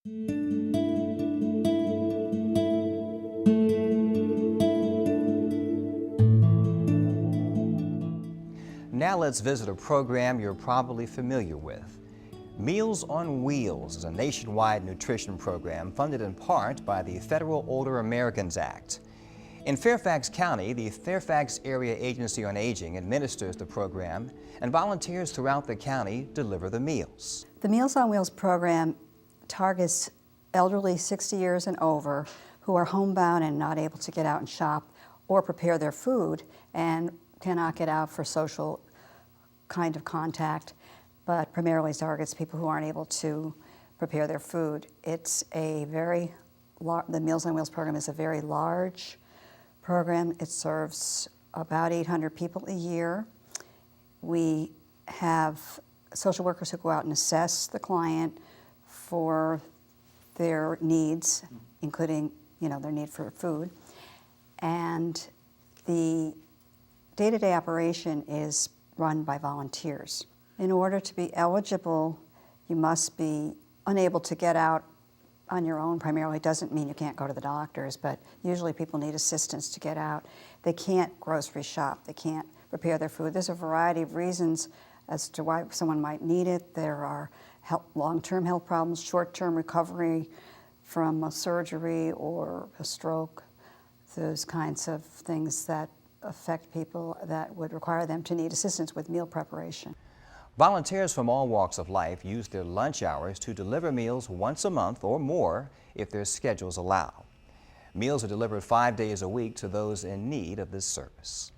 Now let's visit a program you're probably familiar with. Meals on Wheels is a nationwide nutrition program funded in part by the Federal Older Americans Act. In Fairfax County, the Fairfax Area Agency on Aging administers the program, and volunteers throughout the county deliver the meals. The Meals on Wheels program targets elderly 60 years and over who are homebound and not able to get out and shop or prepare their food and cannot get out for social kind of contact, but primarily targets people who aren't able to prepare their food. It's a the Meals on Wheels program is a very large program. It serves about 800 people a year. We have social workers who go out and assess the client for their needs, including, their need for food. And the day-to-day operation is run by volunteers. In order to be eligible, you must be unable to get out on your own primarily. It doesn't mean you can't go to the doctors, but usually people need assistance to get out. They can't grocery shop. They can't prepare their food. There's a variety of reasons as to why someone might need it. There are long-term health problems, short-term recovery from a surgery or a stroke, those kinds of things that affect people that would require them to need assistance with meal preparation. Volunteers from all walks of life use their lunch hours to deliver meals once a month or more if their schedules allow. Meals are delivered 5 days a week to those in need of this service.